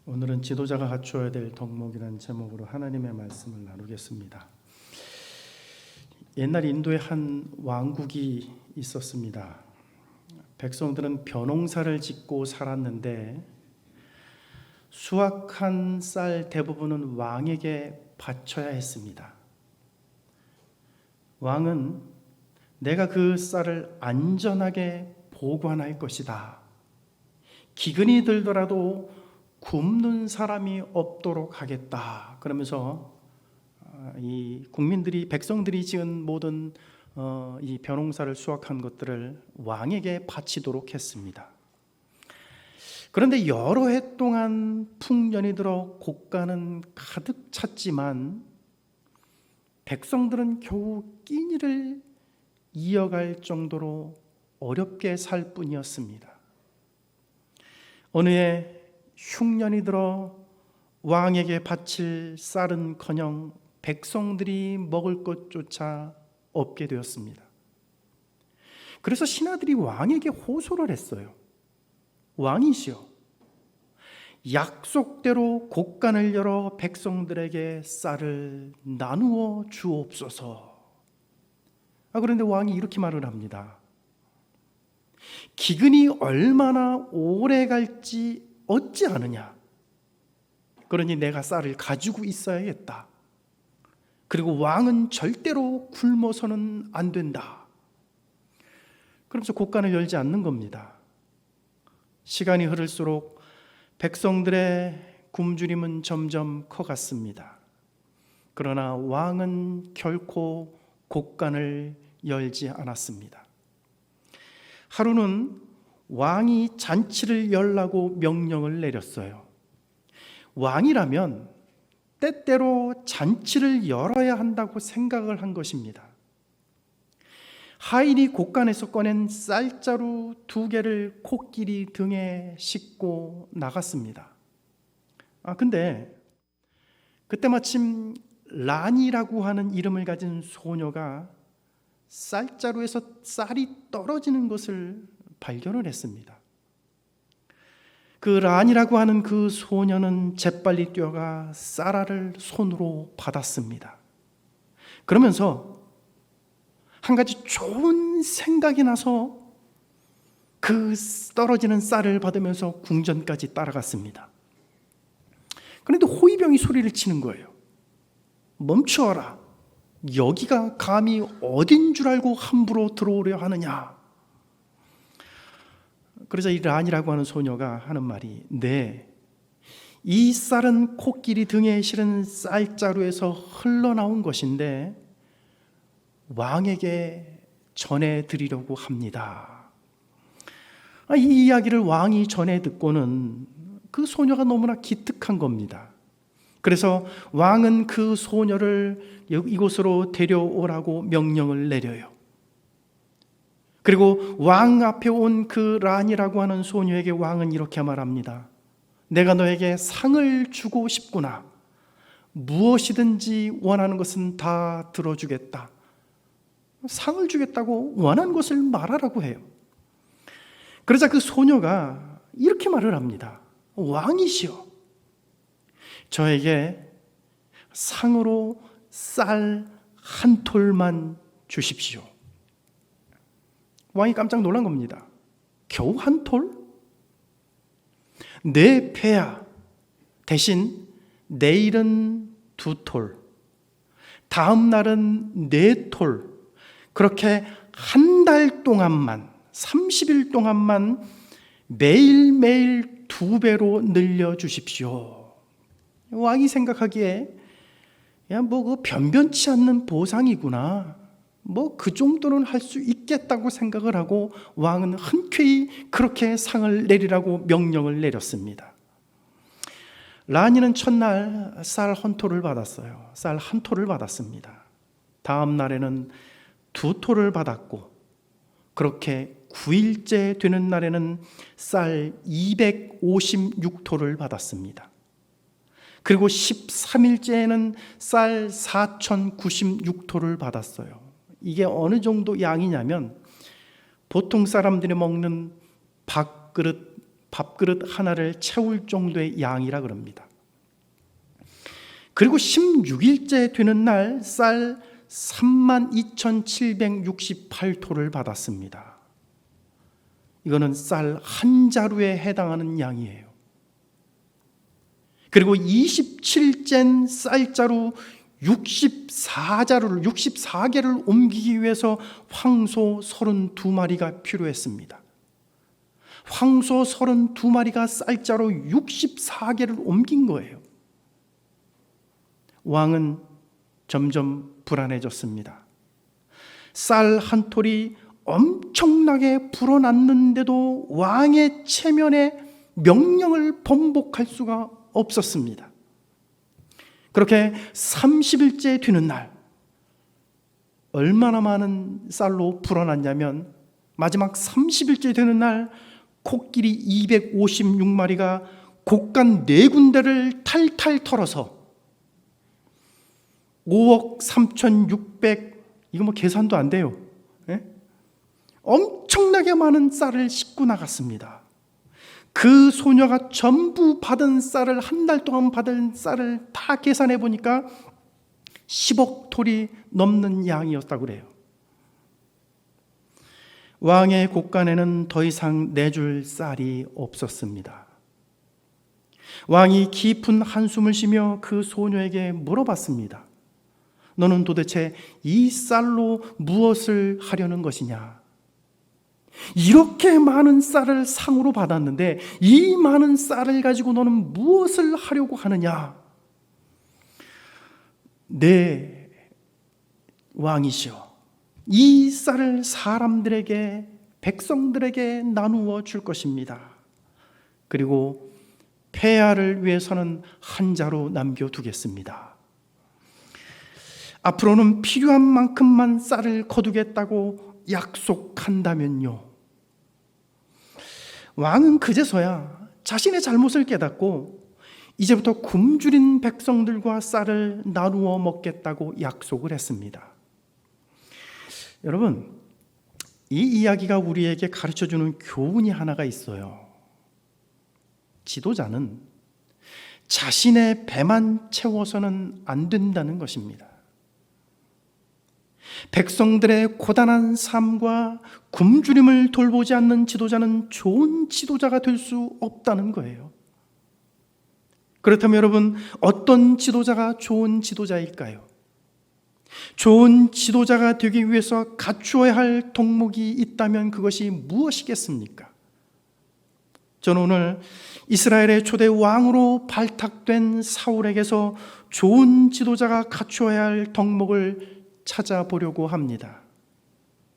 오늘은 지도자가 갖추어야 될 덕목이라는 제목으로 하나님의 말씀을 나누겠습니다. 옛날 인도에 한 왕국이 있었습니다. 백성들은 벼농사를 짓고 살았는데 수확한 쌀 대부분은 왕에게 바쳐야 했습니다. 왕은 내가 그 쌀을 안전하게 보관할 것이다. 기근이 들더라도 굶는 사람이 없도록 하겠다. 그러면서 이 국민들이 백성들이 지은 모든 이 벼농사를 수확한 것들을 왕에게 바치도록 했습니다. 그런데 여러 해 동안 풍년이 들어 곡간은 가득 찼지만 백성들은 겨우 끼니를 이어갈 정도로 어렵게 살 뿐이었습니다. 어느 해 흉년이 들어 왕에게 바칠 쌀은커녕 백성들이 먹을 것조차 없게 되었습니다. 그래서 신하들이 왕에게 호소를 했어요. 왕이시여, 약속대로 곡간을 열어 백성들에게 쌀을 나누어 주옵소서. 그런데 왕이 이렇게 말을 합니다. 기근이 얼마나 오래 갈지 어찌 아느냐. 그러니 내가 쌀을 가지고 있어야겠다. 그리고 왕은 절대로 굶어서는 안 된다. 그러면서 곡간을 열지 않는 겁니다. 시간이 흐를수록 백성들의 굶주림은 점점 커갔습니다. 그러나 왕은 결코 곡간을 열지 않았습니다. 하루는 왕이 잔치를 열라고 명령을 내렸어요. 왕이라면 때때로 잔치를 열어야 한다고 생각을 한 것입니다. 하인이 곡간에서 꺼낸 쌀자루 2개를 코끼리 등에 싣고 나갔습니다. 근데 그때 마침 란이라고 하는 이름을 가진 소녀가 쌀자루에서 쌀이 떨어지는 것을 발견을 했습니다. 그 란이라고 하는 그 소녀는 재빨리 뛰어가 쌀알을 손으로 받았습니다. 그러면서 한 가지 좋은 생각이 나서 그 떨어지는 쌀을 받으면서 궁전까지 따라갔습니다. 그런데 호위병이 소리를 치는 거예요. 멈추어라. 여기가 감히 어딘 줄 알고 함부로 들어오려 하느냐. 그러자 이 란이라고 하는 소녀가 하는 말이, 네, 이 쌀은 코끼리 등에 실은 쌀자루에서 흘러나온 것인데 왕에게 전해드리려고 합니다. 이 이야기를 왕이 전해 듣고는 그 소녀가 너무나 기특한 겁니다. 그래서 왕은 그 소녀를 이곳으로 데려오라고 명령을 내려요. 그리고 왕 앞에 온 그 란이라고 하는 소녀에게 왕은 이렇게 말합니다. 내가 너에게 상을 주고 싶구나. 무엇이든지 원하는 것은 다 들어주겠다. 상을 주겠다고 원하는 것을 말하라고 해요. 그러자 그 소녀가 이렇게 말을 합니다. 왕이시여, 저에게 상으로 쌀 한 톨만 주십시오. 왕이 깜짝 놀란 겁니다. 겨우 한 톨? 내 폐하 대신 내일은 2톨, 다음 날은 4톨, 그렇게 한 달 동안만, 30일 동안만 매일매일 2배로 늘려주십시오. 왕이 생각하기에 그 변변치 않는 보상이구나, 그 정도는 할 수 있겠다고 생각을 하고 왕은 흔쾌히 그렇게 상을 내리라고 명령을 내렸습니다. 란이는 첫날 쌀 1톨을 받았어요. 쌀 1톨을 받았습니다. 다음 날에는 2톨을 받았고, 그렇게 9일째 되는 날에는 쌀 256톨을 받았습니다. 그리고 13일째에는 쌀 4096톨을 받았어요. 이게 어느 정도 양이냐면 보통 사람들이 먹는 밥그릇 밥그릇 하나를 채울 정도의 양이라 그럽니다. 그리고 16일째 되는 날 쌀 32,768토를 받았습니다. 이거는 쌀 한 자루에 해당하는 양이에요. 그리고 27젠 쌀자루 64개를 옮기기 위해서 황소 32마리가 필요했습니다. 황소 32마리가 쌀자루 64개를 옮긴 거예요. 왕은 점점 불안해졌습니다. 쌀 한 톨이 엄청나게 불어났는데도 왕의 체면에 명령을 번복할 수가 없었습니다. 그렇게 30일째 되는 날, 얼마나 많은 쌀로 불어났냐면 마지막 30일째 되는 날 코끼리 256마리가 곡간 4군데를 탈탈 털어서 5억 3,600, 이거 뭐 계산도 안 돼요. 예? 엄청나게 많은 쌀을 싣고 나갔습니다. 그 소녀가 전부 받은 쌀을, 한 달 동안 받은 쌀을 다 계산해 보니까 10억 톨이 넘는 양이었다고 그래요. 왕의 곡간에는 더 이상 내줄 쌀이 없었습니다. 왕이 깊은 한숨을 쉬며 그 소녀에게 물어봤습니다. 너는 도대체 이 쌀로 무엇을 하려는 것이냐? 이렇게 많은 쌀을 상으로 받았는데 이 많은 쌀을 가지고 너는 무엇을 하려고 하느냐? 네, 왕이시여, 이 쌀을 사람들에게, 백성들에게 나누어 줄 것입니다. 그리고 폐하를 위해서는 한 자루 남겨두겠습니다. 앞으로는 필요한 만큼만 쌀을 거두겠다고 약속한다면요. 왕은 그제서야 자신의 잘못을 깨닫고 이제부터 굶주린 백성들과 쌀을 나누어 먹겠다고 약속을 했습니다. 여러분, 이 이야기가 우리에게 가르쳐주는 교훈이 하나가 있어요. 지도자는 자신의 배만 채워서는 안 된다는 것입니다. 백성들의 고단한 삶과 굶주림을 돌보지 않는 지도자는 좋은 지도자가 될 수 없다는 거예요. 그렇다면 여러분, 어떤 지도자가 좋은 지도자일까요? 좋은 지도자가 되기 위해서 갖추어야 할 덕목이 있다면 그것이 무엇이겠습니까? 저는 오늘 이스라엘의 초대 왕으로 발탁된 사울에게서 좋은 지도자가 갖추어야 할 덕목을 찾아보려고 합니다.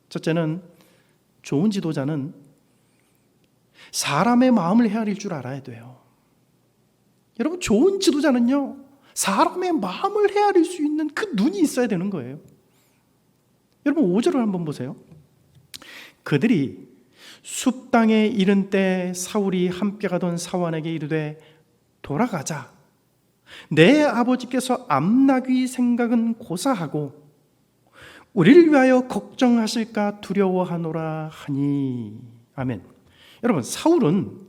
첫째는, 좋은 지도자는 사람의 마음을 헤아릴 줄 알아야 돼요. 여러분, 좋은 지도자는요, 사람의 마음을 헤아릴 수 있는 그 눈이 있어야 되는 거예요. 여러분, 5절을 한번 보세요. 그들이 숲 땅에 이른 때 사울이 함께 가던 사환에게 이르되 돌아가자. 내 아버지께서 암나귀 생각은 고사하고 우리를 위하여 걱정하실까 두려워하노라 하니. 아멘. 여러분, 사울은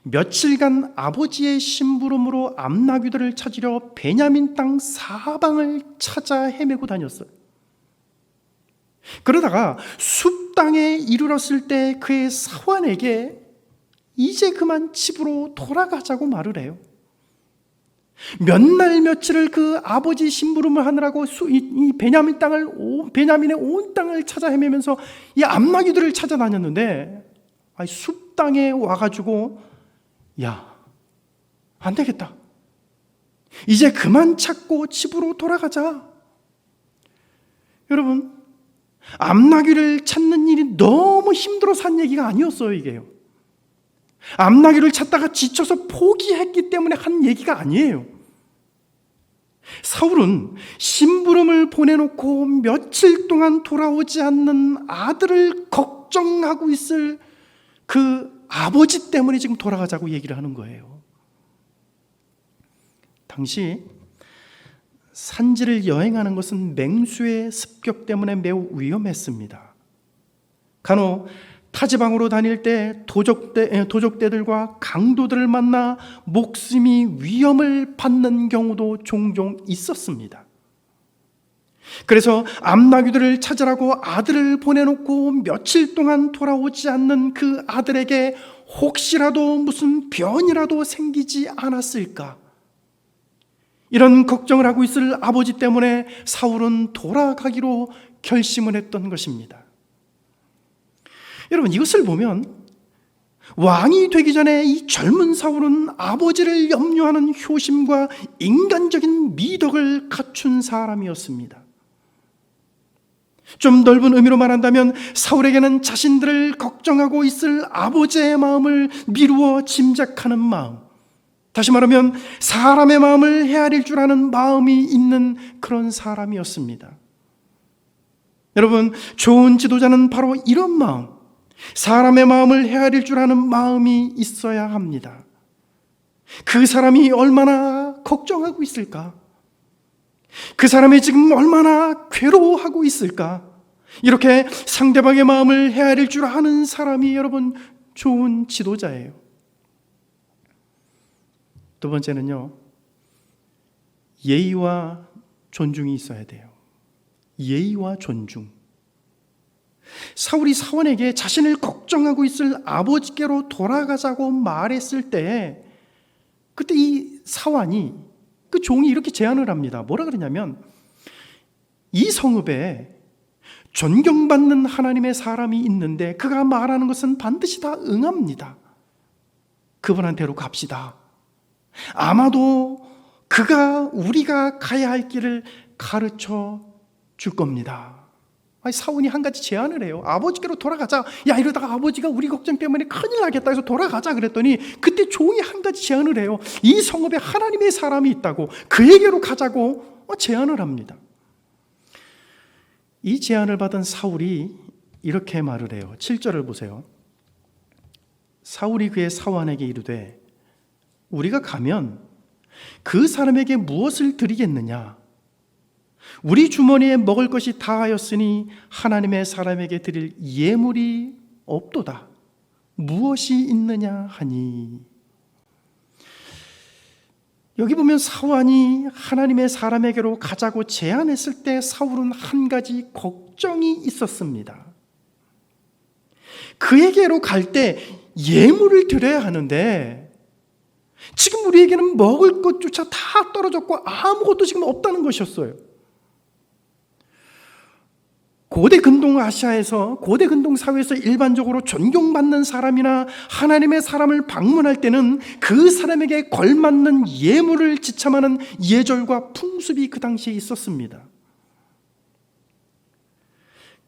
며칠간 아버지의 심부름으로 암나귀들을 찾으려 베냐민 땅 사방을 찾아 헤매고 다녔어요. 그러다가 숲 땅에 이르렀을 때 그의 사환에게 이제 그만 집으로 돌아가자고 말을 해요. 몇 날 며칠을 그 아버지 심부름을 하느라고 이 베냐민의 온 땅을 찾아 헤매면서 이 암나귀들을 찾아다녔는데, 숲 땅에 와가지고 야, 안 되겠다. 이제 그만 찾고 집으로 돌아가자. 여러분, 암나귀를 찾는 일이 너무 힘들어서 한 얘기가 아니었어요, 이게요. 암나귀를 찾다가 지쳐서 포기했기 때문에 한 얘기가 아니에요. 사울은 심부름을 보내놓고 며칠 동안 돌아오지 않는 아들을 걱정하고 있을 그 아버지 때문에 지금 돌아가자고 얘기를 하는 거예요. 당시 산지를 여행하는 것은 맹수의 습격 때문에 매우 위험했습니다. 간혹 타지방으로 다닐 때 도적대들과 강도들을 만나 목숨이 위험을 받는 경우도 종종 있었습니다. 그래서 암나귀들을 찾으라고 아들을 보내놓고 며칠 동안 돌아오지 않는 그 아들에게 혹시라도 무슨 변이라도 생기지 않았을까, 이런 걱정을 하고 있을 아버지 때문에 사울은 돌아가기로 결심을 했던 것입니다. 여러분, 이것을 보면 왕이 되기 전에 이 젊은 사울은 아버지를 염려하는 효심과 인간적인 미덕을 갖춘 사람이었습니다. 좀 넓은 의미로 말한다면 사울에게는 자신들을 걱정하고 있을 아버지의 마음을 미루어 짐작하는 마음, 다시 말하면 사람의 마음을 헤아릴 줄 아는 마음이 있는 그런 사람이었습니다. 여러분, 좋은 지도자는 바로 이런 마음, 사람의 마음을 헤아릴 줄 아는 마음이 있어야 합니다. 그 사람이 얼마나 걱정하고 있을까? 그 사람이 지금 얼마나 괴로워하고 있을까? 이렇게 상대방의 마음을 헤아릴 줄 아는 사람이 여러분 좋은 지도자예요. 두 번째는요, 예의와 존중이 있어야 돼요. 예의와 존중. 사울이 사원에게 자신을 걱정하고 있을 아버지께로 돌아가자고 말했을 때, 그때 이 사환이, 그 종이 이렇게 제안을 합니다. 뭐라 그러냐면, 이 성읍에 존경받는 하나님의 사람이 있는데 그가 말하는 것은 반드시 다 응합니다. 그분한테로 갑시다. 아마도 그가 우리가 가야 할 길을 가르쳐 줄 겁니다. 사울이 한 가지 제안을 해요. 아버지께로 돌아가자. 야, 이러다가 아버지가 우리 걱정 때문에 큰일 나겠다 해서 돌아가자 그랬더니 그때 종이 한 가지 제안을 해요. 이 성읍에 하나님의 사람이 있다고, 그에게로 가자고 제안을 합니다. 이 제안을 받은 사울이 이렇게 말을 해요. 7절을 보세요. 사울이 그의 사환에게 이르되 우리가 가면 그 사람에게 무엇을 드리겠느냐? 우리 주머니에 먹을 것이 다하였으니 하나님의 사람에게 드릴 예물이 없도다. 무엇이 있느냐 하니. 여기 보면 사환이 하나님의 사람에게로 가자고 제안했을 때 사울은 한 가지 걱정이 있었습니다. 그에게로 갈 때 예물을 드려야 하는데 지금 우리에게는 먹을 것조차 다 떨어졌고 아무것도 지금 없다는 것이었어요. 고대 근동 아시아에서, 고대 근동 사회에서 일반적으로 존경받는 사람이나 하나님의 사람을 방문할 때는 그 사람에게 걸맞는 예물을 지참하는 예절과 풍습이 그 당시에 있었습니다.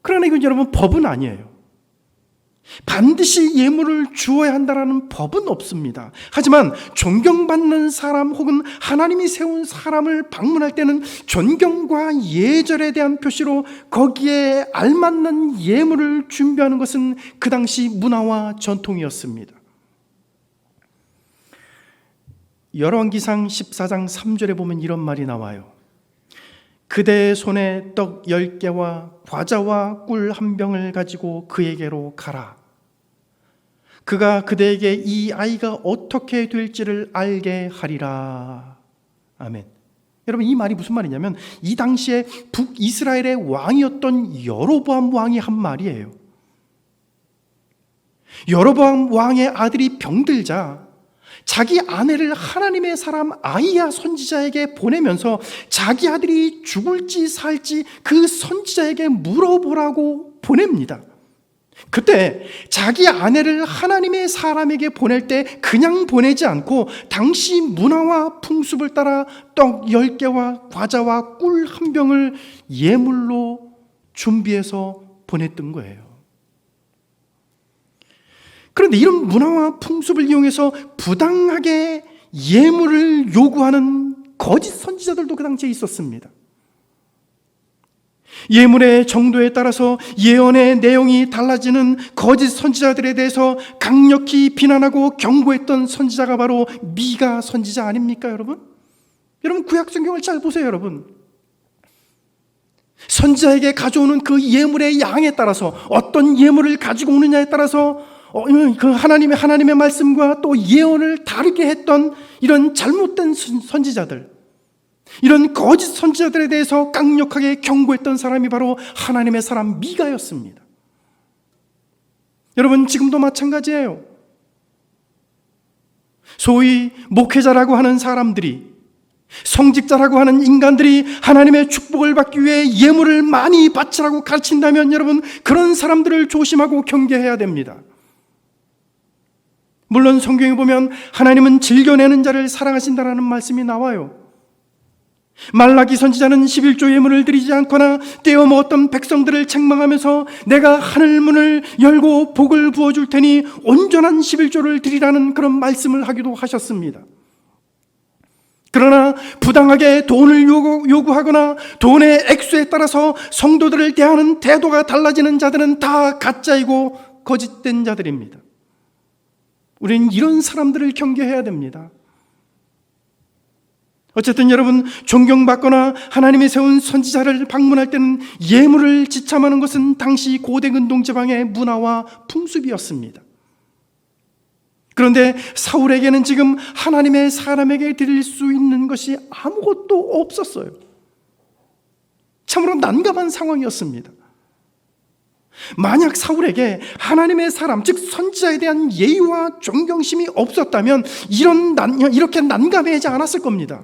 그러나 이건 여러분 법은 아니에요. 반드시 예물을 주어야 한다는 법은 없습니다. 하지만 존경받는 사람 혹은 하나님이 세운 사람을 방문할 때는 존경과 예절에 대한 표시로 거기에 알맞는 예물을 준비하는 것은 그 당시 문화와 전통이었습니다. 열왕기상 14장 3절에 보면 이런 말이 나와요. 그대의 손에 떡 10개와 과자와 꿀 한 병을 가지고 그에게로 가라. 그가 그대에게 이 아이가 어떻게 될지를 알게 하리라. 아멘. 여러분, 이 말이 무슨 말이냐면 이 당시에 북이스라엘의 왕이었던 여로보암 왕이 한 말이에요. 여로보암 왕의 아들이 병들자 자기 아내를 하나님의 사람 아히야 선지자에게 보내면서 자기 아들이 죽을지 살지 그 선지자에게 물어보라고 보냅니다. 그때 자기 아내를 하나님의 사람에게 보낼 때 그냥 보내지 않고 당시 문화와 풍습을 따라 떡 10개와 과자와 꿀 한 병을 예물로 준비해서 보냈던 거예요. 그런데 이런 문화와 풍습을 이용해서 부당하게 예물을 요구하는 거짓 선지자들도 그 당시에 있었습니다. 예물의 정도에 따라서 예언의 내용이 달라지는 거짓 선지자들에 대해서 강력히 비난하고 경고했던 선지자가 바로 미가 선지자 아닙니까, 여러분? 여러분, 구약 성경을 잘 보세요, 여러분. 선지자에게 가져오는 그 예물의 양에 따라서, 어떤 예물을 가지고 오느냐에 따라서 그 하나님의 말씀과 또 예언을 다르게 했던 이런 잘못된 선지자들, 이런 거짓 선지자들에 대해서 강력하게 경고했던 사람이 바로 하나님의 사람 미가였습니다. 여러분, 지금도 마찬가지예요. 소위 목회자라고 하는 사람들이, 성직자라고 하는 인간들이 하나님의 축복을 받기 위해 예물을 많이 바치라고 가르친다면 여러분, 그런 사람들을 조심하고 경계해야 됩니다. 물론 성경에 보면 하나님은 즐겨내는 자를 사랑하신다라는 말씀이 나와요. 말라기 선지자는 11조 예물을 드리지 않거나 떼어 먹었던 백성들을 책망하면서 내가 하늘 문을 열고 복을 부어줄 테니 온전한 11조를 드리라는 그런 말씀을 하기도 하셨습니다. 그러나 부당하게 돈을 요구하거나 돈의 액수에 따라서 성도들을 대하는 태도가 달라지는 자들은 다 가짜이고 거짓된 자들입니다. 우리는 이런 사람들을 경계해야 됩니다. 어쨌든 여러분, 존경받거나 하나님이 세운 선지자를 방문할 때는 예물을 지참하는 것은 당시 고대 근동 지방의 문화와 풍습이었습니다. 그런데 사울에게는 지금 하나님의 사람에게 드릴 수 있는 것이 아무것도 없었어요. 참으로 난감한 상황이었습니다. 만약 사울에게 하나님의 사람, 즉 선지자에 대한 예의와 존경심이 없었다면 이렇게 난감해하지 않았을 겁니다.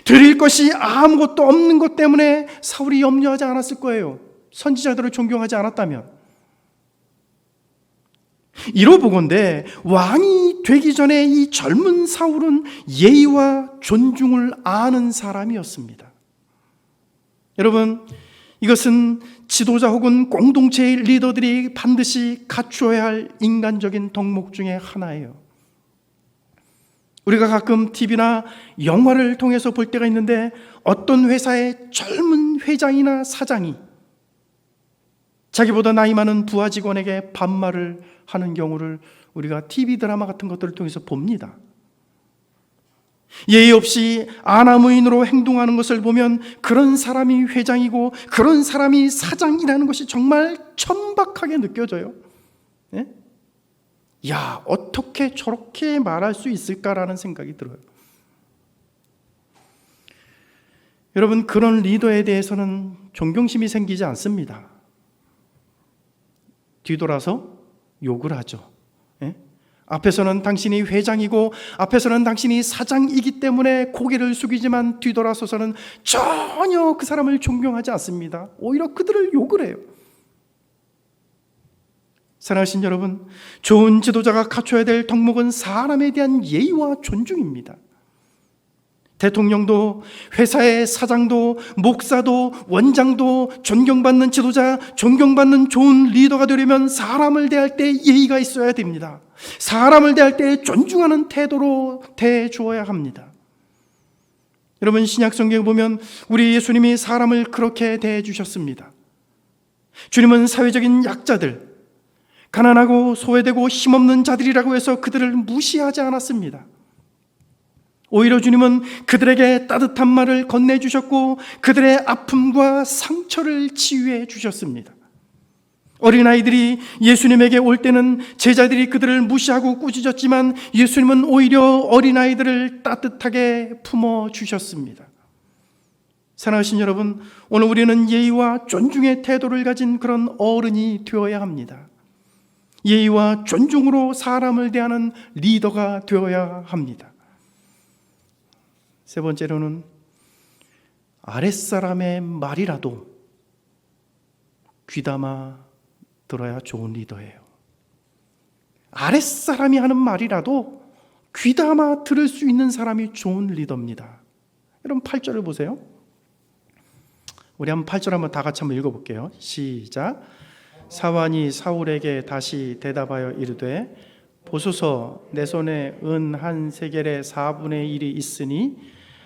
드릴 것이 아무것도 없는 것 때문에 사울이 염려하지 않았을 거예요. 선지자들을 존경하지 않았다면. 이로보건대 왕이 되기 전에 이 젊은 사울은 예의와 존중을 아는 사람이었습니다. 여러분, 이것은 지도자 혹은 공동체의 리더들이 반드시 갖추어야 할 인간적인 덕목 중에 하나예요. 우리가 가끔 TV나 영화를 통해서 볼 때가 있는데 어떤 회사의 젊은 회장이나 사장이 자기보다 나이 많은 부하 직원에게 반말을 하는 경우를 우리가 TV 드라마 같은 것들을 통해서 봅니다. 예의 없이 아나무인으로 행동하는 것을 보면 그런 사람이 회장이고 그런 사람이 사장이라는 것이 정말 천박하게 느껴져요. 네? 야, 어떻게 저렇게 말할 수 있을까라는 생각이 들어요. 여러분, 그런 리더에 대해서는 존경심이 생기지 않습니다. 뒤돌아서 욕을 하죠. 예? 앞에서는 당신이 회장이고 앞에서는 당신이 사장이기 때문에 고개를 숙이지만 뒤돌아서서는 전혀 그 사람을 존경하지 않습니다. 오히려 그들을 욕을 해요. 사랑하신 여러분, 좋은 지도자가 갖춰야 될 덕목은 사람에 대한 예의와 존중입니다. 대통령도, 회사의 사장도, 목사도, 원장도 존경받는 지도자, 존경받는 좋은 리더가 되려면 사람을 대할 때 예의가 있어야 됩니다. 사람을 대할 때 존중하는 태도로 대해주어야 합니다. 여러분, 신약 성경에 보면 우리 예수님이 사람을 그렇게 대해주셨습니다. 주님은 사회적인 약자들, 가난하고 소외되고 힘없는 자들이라고 해서 그들을 무시하지 않았습니다. 오히려 주님은 그들에게 따뜻한 말을 건네주셨고 그들의 아픔과 상처를 치유해 주셨습니다. 어린아이들이 예수님에게 올 때는 제자들이 그들을 무시하고 꾸짖었지만 예수님은 오히려 어린아이들을 따뜻하게 품어주셨습니다. 사랑하신 여러분, 오늘 우리는 예의와 존중의 태도를 가진 그런 어른이 되어야 합니다. 예의와 존중으로 사람을 대하는 리더가 되어야 합니다. 세 번째로는 아랫사람의 말이라도 귀담아 들어야 좋은 리더예요. 아랫사람이 하는 말이라도 귀담아 들을 수 있는 사람이 좋은 리더입니다. 여러분 8절을 보세요. 우리 한번 8절 한번 다 같이 한번 읽어볼게요. 시작. 사환이 사울에게 다시 대답하여 이르되 보소서, 내 손에 은 한 세겔의 4분의 1이 있으니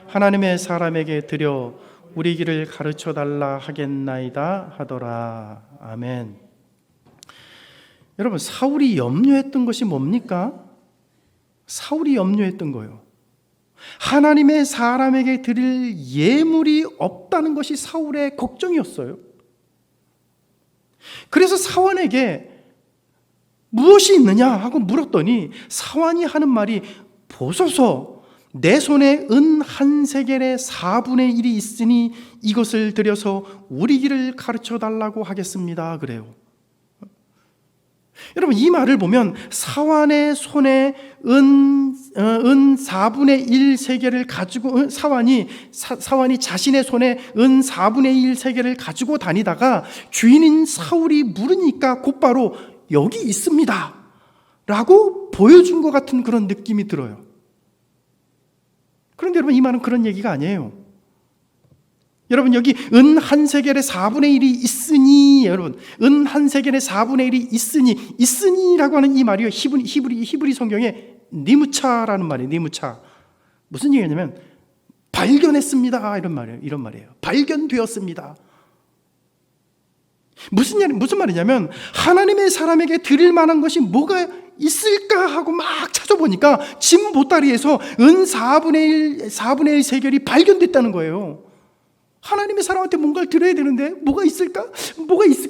하나님의 사람에게 드려 우리 길을 가르쳐 달라 하겠나이다 하더라. 아멘. 여러분, 사울이 염려했던 것이 뭡니까? 사울이 염려했던 거예요. 하나님의 사람에게 드릴 예물이 없다는 것이 사울의 걱정이었어요. 그래서 사원에게 무엇이 있느냐 하고 물었더니 사원이 하는 말이 보소서 내 손에 은 한 세겔의 4분의 1이 있으니 이것을 들여서 우리 길을 가르쳐 달라고 하겠습니다. 그래요. 여러분 이 말을 보면 사환의 손에 은 4분의 1 세겔을 가지고 사환이 자신의 손에 은 4분의 1 세겔을 가지고 다니다가 주인인 사울이 물으니까 곧바로 여기 있습니다 라고 보여준 것 같은 그런 느낌이 들어요. 그런데 여러분 이 말은 그런 얘기가 아니에요. 여러분 여기 은 한 세겔의 4분의 1이 있으니, 여러분 은 한 세겔의 4분의 1이 있으니라고 하는 이 말이요, 히브리 성경에 니무차라는 말이에요. 니무차. 무슨 얘기냐면 발견했습니다 이런 말이에요. 발견되었습니다. 무슨 말이냐면 하나님의 사람에게 드릴 만한 것이 뭐가 있을까 하고 막 찾아보니까 짐 보따리에서 은 4분의 1 세겔이 발견됐다는 거예요. 하나님의 사람한테 뭔가를 드려야 되는데 뭐가 있을까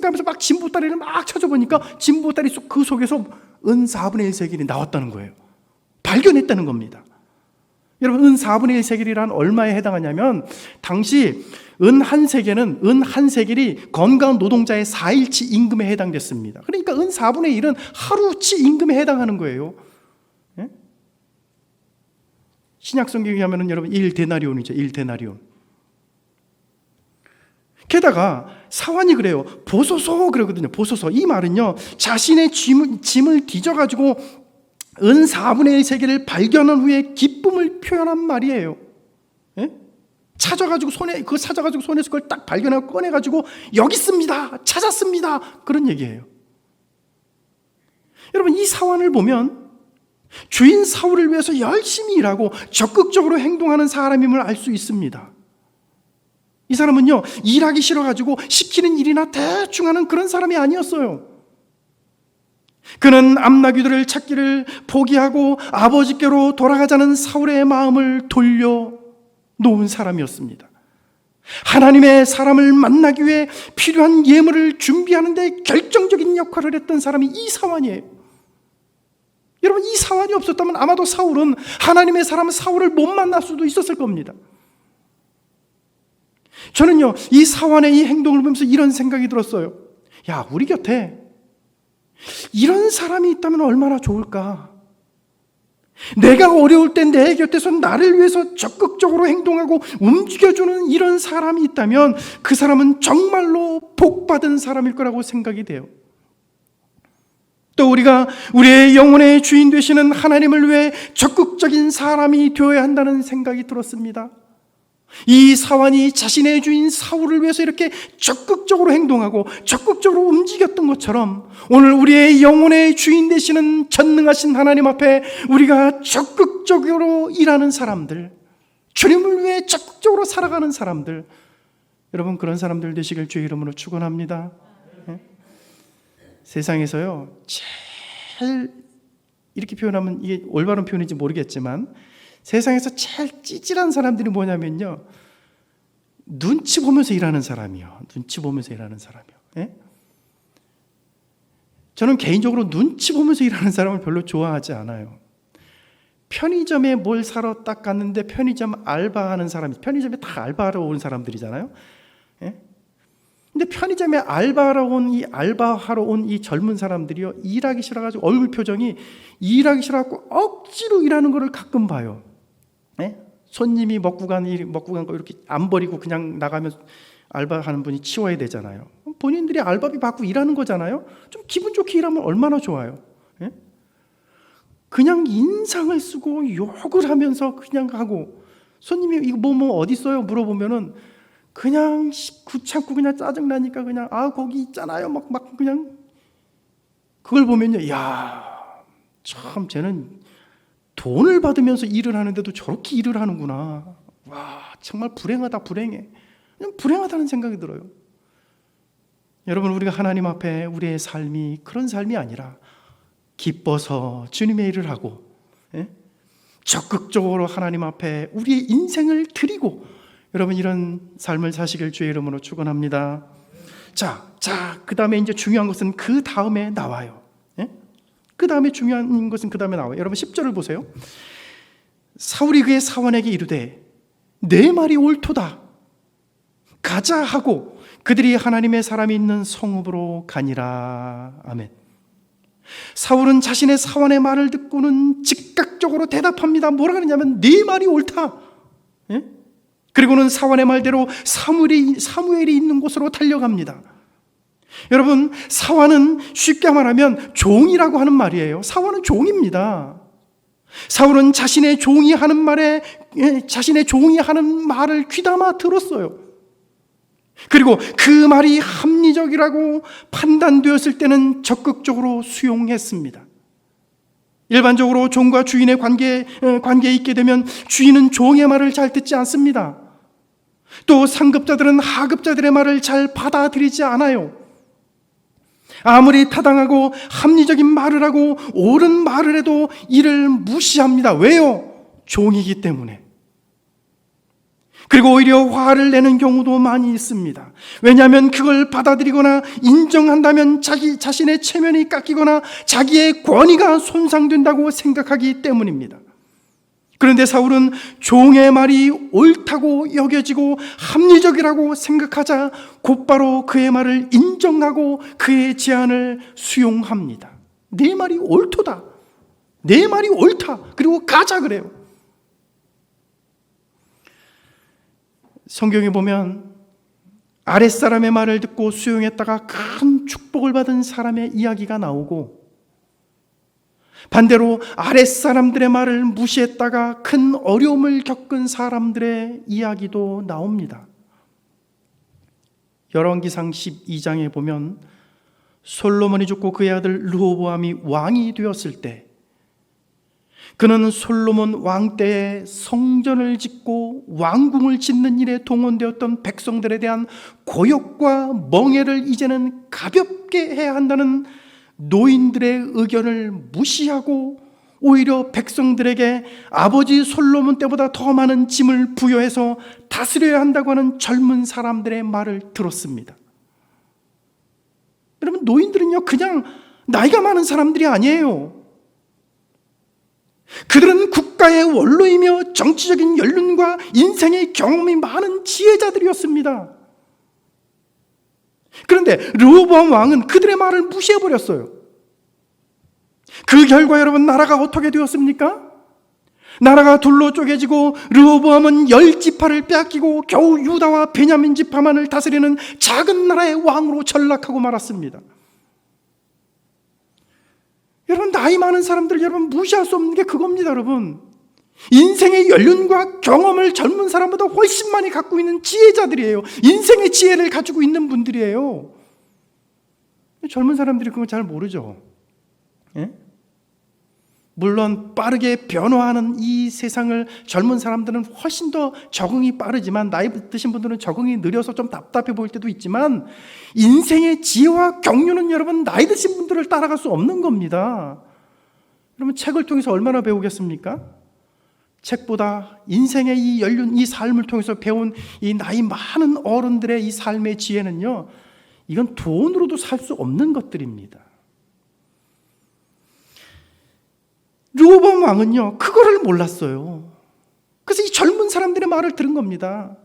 하면서 막 짐 보따리를 막 찾아보니까 짐 보따리 그 속에서 은 4분의 1 세겔이 나왔다는 거예요. 발견했다는 겁니다. 여러분 은 4분의 1 세겔이란 얼마에 해당하냐면 당시 은 한 세겔이 건강한 노동자의 4일치 임금에 해당됐습니다. 그러니까 은 4분의 1은 하루치 임금에 해당하는 거예요. 예? 신약 성경에 하면은 여러분 1데나리온이죠. 1데나리온. 게다가 사환이 그래요. 보소서 그러거든요. 보소서. 이 말은요, 자신의 짐을 뒤져가지고 은 4분의 1 세겔을 발견한 후에 기쁨을 표현한 말이에요. 예? 찾아가지고 손에서 그걸 딱 발견하고 꺼내가지고 여기 있습니다, 찾았습니다, 그런 얘기예요. 여러분 이 사환을 보면 주인 사울을 위해서 열심히 일하고 적극적으로 행동하는 사람임을 알 수 있습니다. 이 사람은요, 일하기 싫어가지고 시키는 일이나 대충 하는 그런 사람이 아니었어요. 그는 암나귀들을 찾기를 포기하고 아버지께로 돌아가자는 사울의 마음을 돌려놓은 사람이었습니다. 하나님의 사람을 만나기 위해 필요한 예물을 준비하는 데 결정적인 역할을 했던 사람이 이 사환이에요. 여러분 이 사환이 없었다면 아마도 사울은 하나님의 사람 사울을 못 만날 수도 있었을 겁니다. 저는요 이 사환의 이 행동을 보면서 이런 생각이 들었어요. 야, 우리 곁에 이런 사람이 있다면 얼마나 좋을까. 내가 어려울 때 내 곁에서 나를 위해서 적극적으로 행동하고 움직여주는 이런 사람이 있다면 그 사람은 정말로 복받은 사람일 거라고 생각이 돼요. 또 우리가 우리의 영혼의 주인 되시는 하나님을 위해 적극적인 사람이 되어야 한다는 생각이 들었습니다. 이 사환이 자신의 주인 사울을 위해서 이렇게 적극적으로 행동하고 적극적으로 움직였던 것처럼 오늘 우리의 영혼의 주인 되시는 전능하신 하나님 앞에 우리가 적극적으로 일하는 사람들, 주님을 위해 적극적으로 살아가는 사람들, 여러분 그런 사람들 되시길 주의 이름으로 축원합니다. 네? 세상에서요 제일 이렇게 표현하면 이게 올바른 표현인지 모르겠지만 세상에서 제일 찌질한 사람들이 뭐냐면요, 눈치 보면서 일하는 사람이요. 눈치 보면서 일하는 사람이요. 예? 저는 개인적으로 눈치 보면서 일하는 사람을 별로 좋아하지 않아요. 편의점에 뭘 사러 딱 갔는데 편의점 알바하는 사람이, 편의점에 다 알바하러 온 사람들이잖아요. 예? 근데 편의점에 알바하러 온 이 젊은 사람들이요, 일하기 싫어가지고 얼굴 표정이 일하기 싫어갖고 억지로 일하는 거를 가끔 봐요. 네? 손님이 먹고 간 거 이렇게 안 버리고 그냥 나가면 알바하는 분이 치워야 되잖아요. 본인들이 알바비 받고 일하는 거잖아요. 좀 기분 좋게 일하면 얼마나 좋아요. 네? 그냥 인상을 쓰고 욕을 하면서 그냥 하고, 손님이 이거 뭐 어디 있어요 물어보면은 그냥 귀찮고 그냥 짜증나니까 그냥 거기 있잖아요 막 그냥. 그걸 보면요, 야, 참 쟤는 돈을 받으면서 일을 하는데도 저렇게 일을 하는구나. 와, 정말 불행하다, 불행해. 그냥 불행하다는 생각이 들어요. 여러분, 우리가 하나님 앞에 우리의 삶이 그런 삶이 아니라 기뻐서 주님의 일을 하고, 예? 적극적으로 하나님 앞에 우리의 인생을 드리고 여러분 이런 삶을 사시길 주의 이름으로 축원합니다. 자, 그 다음에 이제 중요한 것은 그 다음에 나와요. 예? 그 다음에 중요한 것은 그 다음에 나와요. 여러분 10절을 보세요. 사울이 그의 사원에게 이르되 내 말이 옳도다. 가자 하고 그들이 하나님의 사람이 있는 성읍으로 가니라. 아멘. 사울은 자신의 사원의 말을 듣고는 즉각적으로 대답합니다. 뭐라 그러냐면 네 말이 옳다. 예? 그리고는 사원의 말대로 사무엘이 있는 곳으로 달려갑니다. 여러분, 사원은 쉽게 말하면 종이라고 하는 말이에요. 사원은 종입니다. 사울은 자신의 종이 하는 말을 귀담아 들었어요. 그리고 그 말이 합리적이라고 판단되었을 때는 적극적으로 수용했습니다. 일반적으로 종과 주인의 관계에 있게 되면 주인은 종의 말을 잘 듣지 않습니다. 또 상급자들은 하급자들의 말을 잘 받아들이지 않아요. 아무리 타당하고 합리적인 말을 하고 옳은 말을 해도 이를 무시합니다. 왜요? 종이기 때문에. 그리고 오히려 화를 내는 경우도 많이 있습니다. 왜냐하면 그걸 받아들이거나 인정한다면 자신의 체면이 깎이거나 자기의 권위가 손상된다고 생각하기 때문입니다. 그런데 사울은 종의 말이 옳다고 여겨지고 합리적이라고 생각하자 곧바로 그의 말을 인정하고 그의 제안을 수용합니다. 내 말이 옳도다. 내 말이 옳다. 그리고 가자 그래요. 성경에 보면 아랫사람의 말을 듣고 수용했다가 큰 축복을 받은 사람의 이야기가 나오고, 반대로 아랫사람들의 말을 무시했다가 큰 어려움을 겪은 사람들의 이야기도 나옵니다. 열왕기상 12장에 보면 솔로몬이 죽고 그의 아들 르호보암이 왕이 되었을 때 그는 솔로몬 왕 때에 성전을 짓고 왕궁을 짓는 일에 동원되었던 백성들에 대한 고역과 멍해를 이제는 가볍게 해야 한다는 노인들의 의견을 무시하고 오히려 백성들에게 아버지 솔로몬 때보다 더 많은 짐을 부여해서 다스려야 한다고 하는 젊은 사람들의 말을 들었습니다. 여러분, 노인들은요 그냥 나이가 많은 사람들이 아니에요. 그들은 국가의 원로이며 정치적인 연륜과 인생의 경험이 많은 지혜자들이었습니다. 그런데 르호보암 왕은 그들의 말을 무시해버렸어요. 그 결과 여러분, 나라가 어떻게 되었습니까? 나라가 둘로 쪼개지고 르호보암은 10지파를 빼앗기고 겨우 유다와 베냐민 지파만을 다스리는 작은 나라의 왕으로 전락하고 말았습니다. 여러분, 나이 많은 사람들 여러분 무시할 수 없는 게 그겁니다. 여러분, 인생의 연륜과 경험을 젊은 사람보다 훨씬 많이 갖고 있는 지혜자들이에요. 인생의 지혜를 가지고 있는 분들이에요. 젊은 사람들이 그걸 잘 모르죠. 예? 물론 빠르게 변화하는 이 세상을 젊은 사람들은 훨씬 더 적응이 빠르지만, 나이 드신 분들은 적응이 느려서 좀 답답해 보일 때도 있지만, 인생의 지혜와 경륜은 여러분 나이 드신 분들을 따라갈 수 없는 겁니다. 여러분, 책을 통해서 얼마나 배우겠습니까? 책보다 인생의 이 연륜, 이 삶을 통해서 배운 이 나이 많은 어른들의 이 삶의 지혜는요, 이건 돈으로도 살 수 없는 것들입니다. 르호보암 왕은요 그거를 몰랐어요. 그래서 이 젊은 사람들의 말을 들은 겁니다.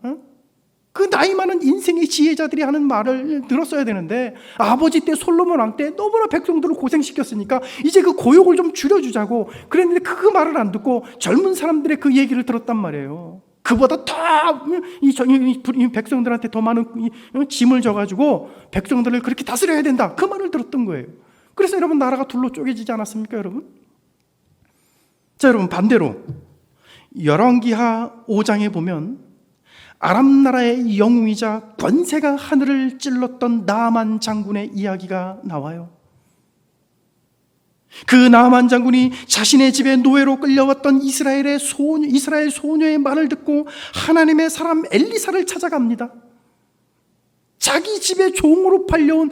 그 나이 많은 인생의 지혜자들이 하는 말을 들었어야 되는데, 아버지 때 솔로몬 왕 때 너무나 백성들을 고생시켰으니까 이제 그 고역을 좀 줄여주자고 그랬는데 그 말을 안 듣고 젊은 사람들의 그 얘기를 들었단 말이에요. 그보다 더 이 백성들한테 더 많은 짐을 져가지고 백성들을 그렇게 다스려야 된다, 그 말을 들었던 거예요. 그래서 여러분, 나라가 둘로 쪼개지지 않았습니까 여러분? 자, 여러분, 반대로 열왕기하 5장에 보면 아람 나라의 영웅이자 권세가 하늘을 찔렀던 나아만 장군의 이야기가 나와요. 그 나아만 장군이 자신의 집에 노예로 끌려왔던 이스라엘 소녀의 말을 듣고 하나님의 사람 엘리사를 찾아갑니다. 자기 집에 종으로 팔려온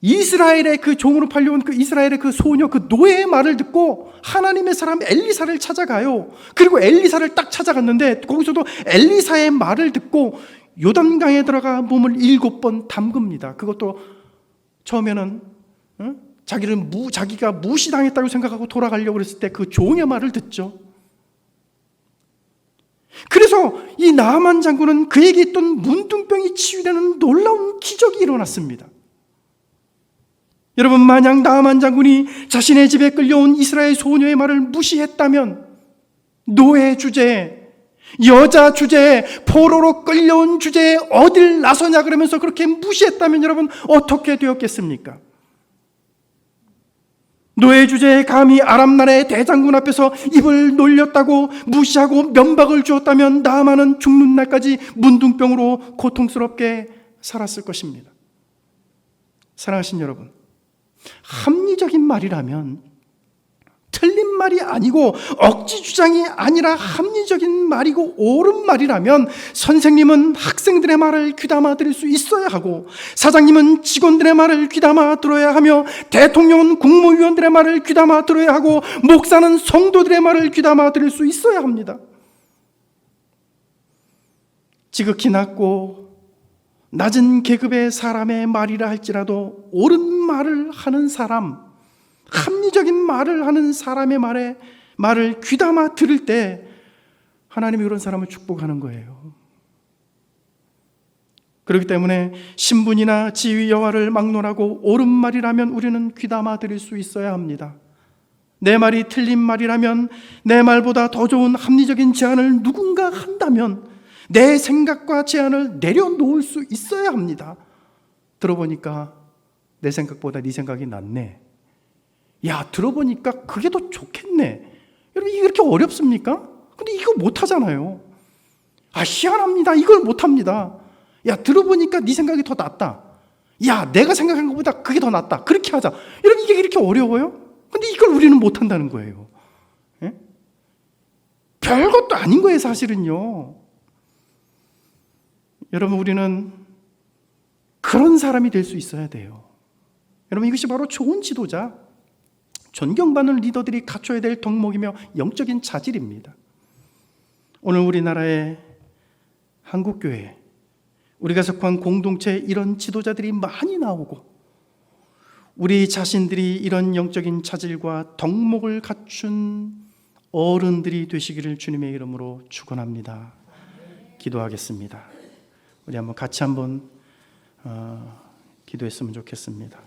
이스라엘의 그 종으로 팔려온 그 이스라엘의 그 소녀, 그 노예의 말을 듣고 하나님의 사람 엘리사를 찾아가요. 그리고 엘리사를 딱 찾아갔는데 거기서도 엘리사의 말을 듣고 요단강에 들어가 몸을 7번 담급니다. 그것도 처음에는 자기가 무시당했다고 생각하고 돌아가려고 했을 때 그 종의 말을 듣죠. 그래서 이 나아만 장군은 그에게 있던 문둥병이 치유되는 놀라운 기적이 일어났습니다. 여러분, 만약 나아만 장군이 자신의 집에 끌려온 이스라엘 소녀의 말을 무시했다면 노예 주제에, 여자 주제에, 포로로 끌려온 주제에 어딜 나서냐 그러면서 그렇게 무시했다면 여러분 어떻게 되었겠습니까? 노예 주제에 감히 아람 나라의 대장군 앞에서 입을 놀렸다고 무시하고 면박을 주었다면 나아만은 죽는 날까지 문둥병으로 고통스럽게 살았을 것입니다. 사랑하신 여러분, 합리적인 말이라면, 틀린 말이 아니고 억지 주장이 아니라 합리적인 말이고 옳은 말이라면 선생님은 학생들의 말을 귀담아 들을 수 있어야 하고, 사장님은 직원들의 말을 귀담아 들어야 하며, 대통령은 국무위원들의 말을 귀담아 들어야 하고, 목사는 성도들의 말을 귀담아 들을 수 있어야 합니다. 지극히 낮고 낮은 계급의 사람의 말이라 할지라도 옳은 말을 하는 사람, 합리적인 말을 하는 사람의 말을 귀담아 들을 때 하나님이 그런 사람을 축복하는 거예요. 그렇기 때문에 신분이나 지위 여하를 막론하고 옳은 말이라면 우리는 귀담아 들을 수 있어야 합니다. 내 말이 틀린 말이라면, 내 말보다 더 좋은 합리적인 제안을 누군가 한다면 내 생각과 제안을 내려놓을 수 있어야 합니다. 들어보니까 내 생각보다 네 생각이 낫네. 야, 들어보니까 그게 더 좋겠네. 여러분, 이게 그렇게 어렵습니까? 근데 이거 못하잖아요. 희한합니다. 이걸 못합니다. 야, 들어보니까 네 생각이 더 낫다. 야, 내가 생각한 것보다 그게 더 낫다. 그렇게 하자. 여러분, 이게 이렇게 어려워요? 근데 이걸 우리는 못한다는 거예요. 예? 별것도 아닌 거예요, 사실은요. 여러분, 우리는 그런 사람이 될 수 있어야 돼요. 여러분, 이것이 바로 좋은 지도자, 존경받는 리더들이 갖춰야 될 덕목이며 영적인 자질입니다. 오늘 우리나라의 한국교회, 우리가 속한 공동체에 이런 지도자들이 많이 나오고, 우리 자신들이 이런 영적인 자질과 덕목을 갖춘 어른들이 되시기를 주님의 이름으로 축원합니다. 기도하겠습니다. 우리 같이 한번 기도했으면 좋겠습니다.